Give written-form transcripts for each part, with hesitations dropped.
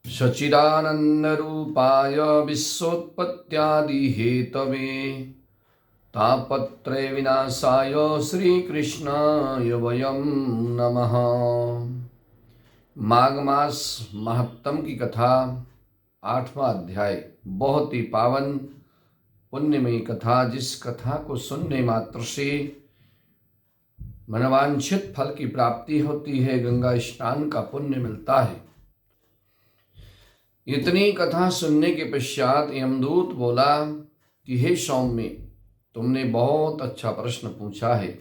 सच्चिदानन्दरूपाय विश्वोत्पत्त्यादिहेतवे तापत्रय विनाशाय श्रीकृष्णाय वयं नमः। माघ मास महत्तम की कथा 8वां अध्याय। बहुत ही पावन पुण्यमयी कथा, जिस कथा को सुनने मात्र से मनवांछित फल की प्राप्ति होती है, गंगा स्नान का पुण्य मिलता है। इतनी कथा सुनने के पश्चात यमदूत बोला कि हे सौम्य, तुमने बहुत अच्छा प्रश्न पूछा है।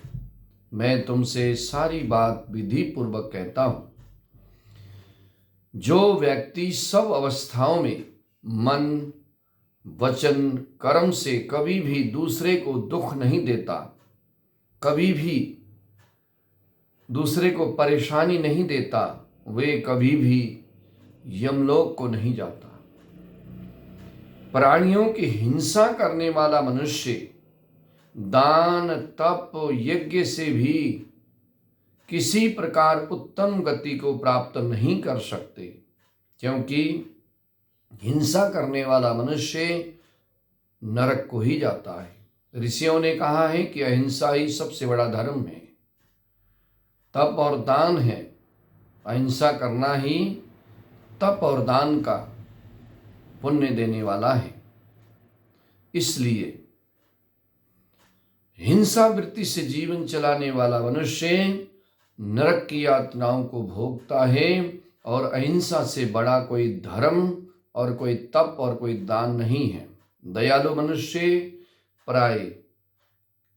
मैं तुमसे सारी बात विधि पूर्वक कहता हूँ। जो व्यक्ति सब अवस्थाओं में मन, वचन, कर्म से कभी भी दूसरे को दुख नहीं देता, कभी भी दूसरे को परेशानी नहीं देता, वे कभी भी यमलोक को नहीं जाता। प्राणियों की हिंसा करने वाला मनुष्य दान, तप, यज्ञ से भी किसी प्रकार उत्तम गति को प्राप्त नहीं कर सकते, क्योंकि हिंसा करने वाला मनुष्य नरक को ही जाता है। ऋषियों ने कहा है कि अहिंसा ही सबसे बड़ा धर्म है, तप और दान है। अहिंसा करना ही तप और दान का पुण्य देने वाला है। इसलिए हिंसा वृत्ति से जीवन चलाने वाला मनुष्य नरक की यातनाओं को भोगता है, और अहिंसा से बड़ा कोई धर्म और कोई तप और कोई दान नहीं है। दयालु मनुष्य प्राय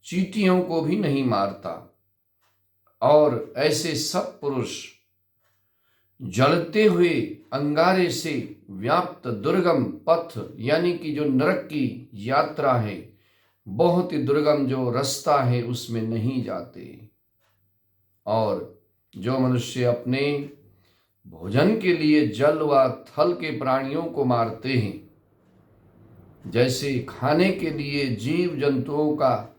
चींटियों को भी नहीं मारता, और ऐसे सब पुरुष जलते हुए अंगारे से व्याप्त दुर्गम पथ, यानी कि जो नरक की यात्रा है, बहुत ही दुर्गम जो रास्ता है, उसमें नहीं जाते। और जो मनुष्य अपने भोजन के लिए जल व थल के प्राणियों को मारते हैं, जैसे खाने के लिए जीव जंतुओं का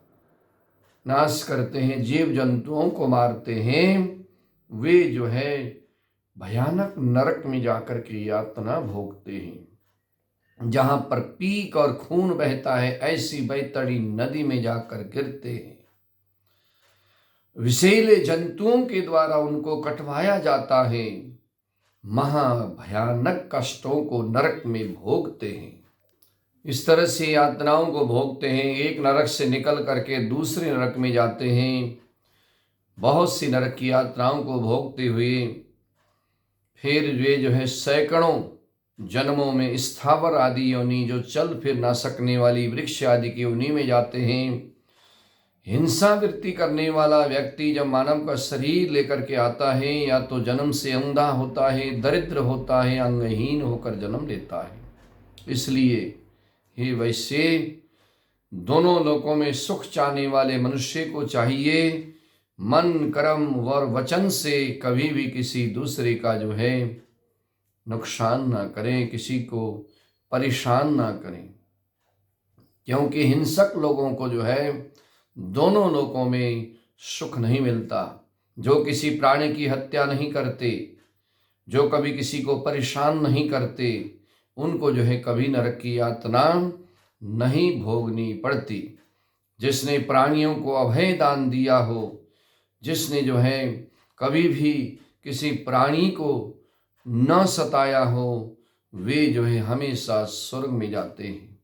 नाश करते हैं, जीव जंतुओं को मारते हैं, वे जो है भयानक नरक में जाकर के यातना भोगते हैं। जहां पर पीक और खून बहता है, ऐसी बैतड़ी नदी में जाकर गिरते हैं। विषैले जंतुओं के द्वारा उनको कटवाया जाता है। महाभयानक कष्टों को नरक में भोगते हैं। इस तरह से यातनाओं को भोगते हैं। एक नरक से निकल करके दूसरे नरक में जाते हैं। बहुत सी नरक की यातनाओं को भोगते हुए फिर वे जो है सैकड़ों जन्मों में स्थावर आदि योनि, जो चल फिर ना सकने वाली वृक्ष आदि की योनि में जाते हैं। हिंसा वृत्ति करने वाला व्यक्ति जब मानव का शरीर लेकर के आता है, या तो जन्म से अंधा होता है, दरिद्र होता है, अंगहीन होकर जन्म लेता है। इसलिए हे वैश्य, दोनों लोकों में सुख चाहने वाले मनुष्य को चाहिए मन, कर्म और वचन से कभी भी किसी दूसरे का जो है नुकसान ना करें, किसी को परेशान ना करें, क्योंकि हिंसक लोगों को जो है दोनों लोकों में सुख नहीं मिलता। जो किसी प्राणी की हत्या नहीं करते, जो कभी किसी को परेशान नहीं करते, उनको जो है कभी नरक की यातना नहीं भोगनी पड़ती। जिसने प्राणियों को अभय दान दिया हो, जिसने जो है कभी भी किसी प्राणी को न सताया हो, वे जो है हमेशा स्वर्ग में जाते हैं।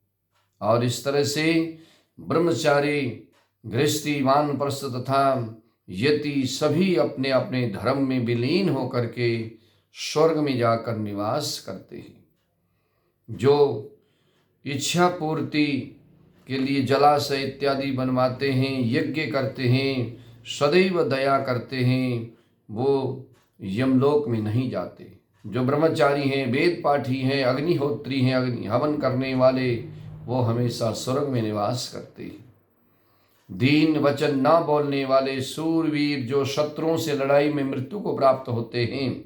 और इस तरह से ब्रह्मचारी, गृहस्थी, वानप्रस्थ तथा यति सभी अपने अपने धर्म में विलीन होकर के स्वर्ग में जाकर निवास करते हैं। जो इच्छा पूर्ति के लिए जलाशय इत्यादि बनवाते हैं, यज्ञ करते हैं, सदैव दया करते हैं, वो यमलोक में नहीं जाते। जो ब्रह्मचारी हैं, वेद पाठी हैं, अग्निहोत्री हैं, अग्नि हवन करने वाले, वो हमेशा स्वर्ग में निवास करते हैं। दीन वचन ना बोलने वाले सूरवीर, जो शत्रुओं से लड़ाई में मृत्यु को प्राप्त होते हैं,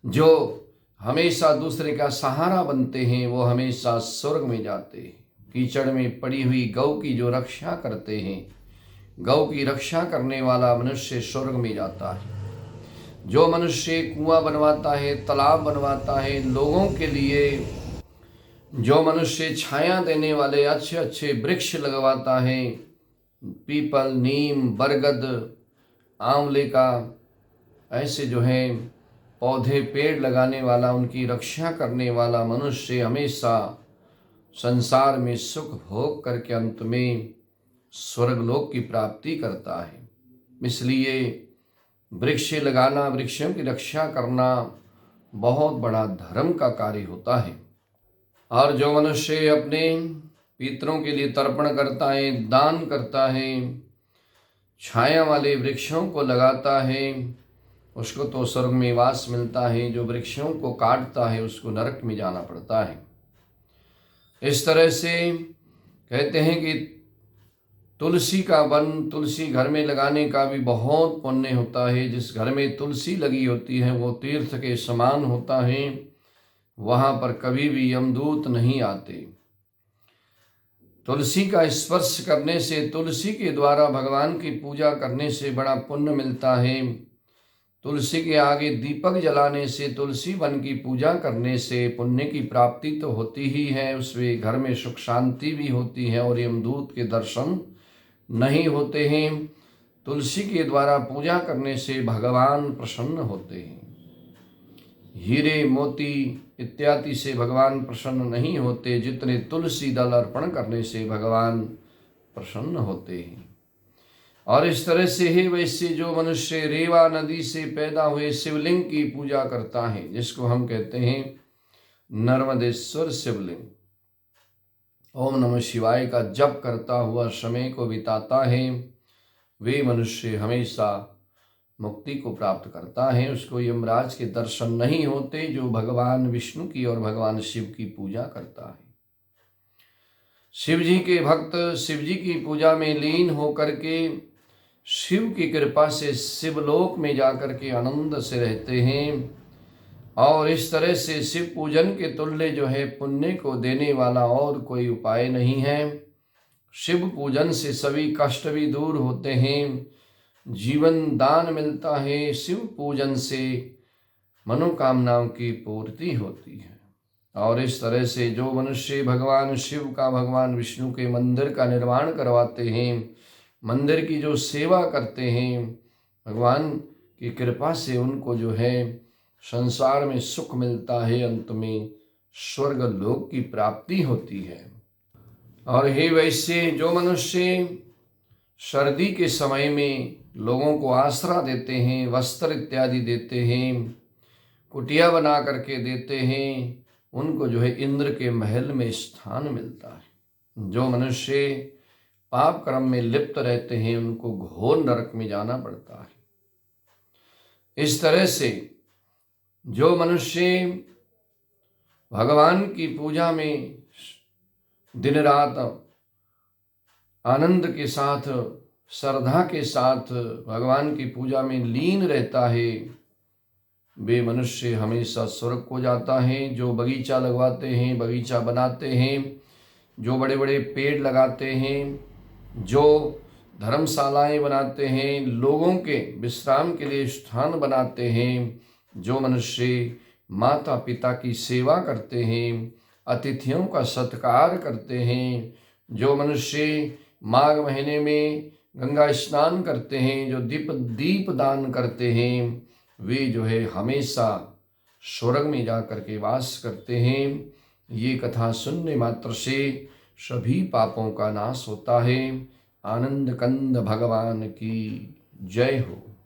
जो हमेशा दूसरे का सहारा बनते हैं, वो हमेशा स्वर्ग में जाते हैं। कीचड़ में पड़ी हुई गौ की जो रक्षा करते हैं, गौ की रक्षा करने वाला मनुष्य स्वर्ग में जाता है। जो मनुष्य कुआं बनवाता है, तालाब बनवाता है लोगों के लिए, जो मनुष्य छाया देने वाले अच्छे अच्छे वृक्ष लगवाता है, पीपल, नीम, बरगद, आंवले का, ऐसे जो है पौधे पेड़ लगाने वाला, उनकी रक्षा करने वाला मनुष्य हमेशा संसार में सुख भोग करके अंत में स्वर्गलोक की प्राप्ति करता है। इसलिए वृक्ष लगाना, वृक्षों की रक्षा करना बहुत बड़ा धर्म का कार्य होता है। और जो मनुष्य अपने पितरों के लिए तर्पण करता है, दान करता है, छाया वाले वृक्षों को लगाता है, उसको तो स्वर्ग में वास मिलता है। जो वृक्षों को काटता है उसको नरक में जाना पड़ता है। इस तरह से कहते हैं कि तुलसी का वन, तुलसी घर में लगाने का भी बहुत पुण्य होता है। जिस घर में तुलसी लगी होती है वो तीर्थ के समान होता है, वहाँ पर कभी भी यमदूत नहीं आते। तुलसी का स्पर्श करने से, तुलसी के द्वारा भगवान की पूजा करने से बड़ा पुण्य मिलता है। तुलसी के आगे दीपक जलाने से, तुलसी वन की पूजा करने से पुण्य की प्राप्ति तो होती ही है, उसमें घर में सुख शांति भी होती है और यमदूत के दर्शन नहीं होते हैं। तुलसी के द्वारा पूजा करने से भगवान प्रसन्न होते हैं। हीरे, मोती इत्यादि से भगवान प्रसन्न नहीं होते, जितने तुलसी दल अर्पण करने से भगवान प्रसन्न होते हैं। और इस तरह से ही वैसे जो मनुष्य रेवा नदी से पैदा हुए शिवलिंग की पूजा करता है, जिसको हम कहते हैं नर्मदेश्वर शिवलिंग, ओम नमः शिवाय का जप करता हुआ समय को बिताता है, वे मनुष्य हमेशा मुक्ति को प्राप्त करता है। उसको यमराज के दर्शन नहीं होते जो भगवान विष्णु की और भगवान शिव की पूजा करता है। शिव जी के भक्त शिव जी की पूजा में लीन होकर के शिव की कृपा से शिवलोक में जाकर के आनंद से रहते हैं। और इस तरह से शिव पूजन के तुल्य जो है पुण्य को देने वाला और कोई उपाय नहीं है। शिव पूजन से सभी कष्ट भी दूर होते हैं, जीवन दान मिलता है। शिव पूजन से मनोकामनाओं की पूर्ति होती है। और इस तरह से जो मनुष्य भगवान शिव का, भगवान विष्णु के मंदिर का निर्माण करवाते हैं, मंदिर की जो सेवा करते हैं, भगवान की कृपा से उनको जो है संसार में सुख मिलता है, अंत में स्वर्ग लोक की प्राप्ति होती है। और हे वैसे जो मनुष्य सर्दी के समय में लोगों को आसरा देते हैं, वस्त्र इत्यादि देते हैं, कुटिया बना करके देते हैं, उनको जो है इंद्र के महल में स्थान मिलता है। जो मनुष्य पाप कर्म में लिप्त रहते हैं उनको घोर नरक में जाना पड़ता है। इस तरह से जो मनुष्य भगवान की पूजा में दिन रात आनंद के साथ, श्रद्धा के साथ भगवान की पूजा में लीन रहता है, वे मनुष्य हमेशा स्वर्ग को जाता है। जो बगीचा लगवाते हैं, बगीचा बनाते हैं, जो बड़े बड़े पेड़ लगाते हैं, जो धर्मशालाएं बनाते हैं, लोगों के विश्राम के लिए स्थान बनाते हैं, जो मनुष्य माता पिता की सेवा करते हैं, अतिथियों का सत्कार करते हैं, जो मनुष्य माघ महीने में गंगा स्नान करते हैं, जो दीप दान करते हैं, वे जो है हमेशा स्वर्ग में जाकर के वास करते हैं। ये कथा सुनने मात्र से सभी पापों का नाश होता है। आनंद कंद भगवान की जय हो।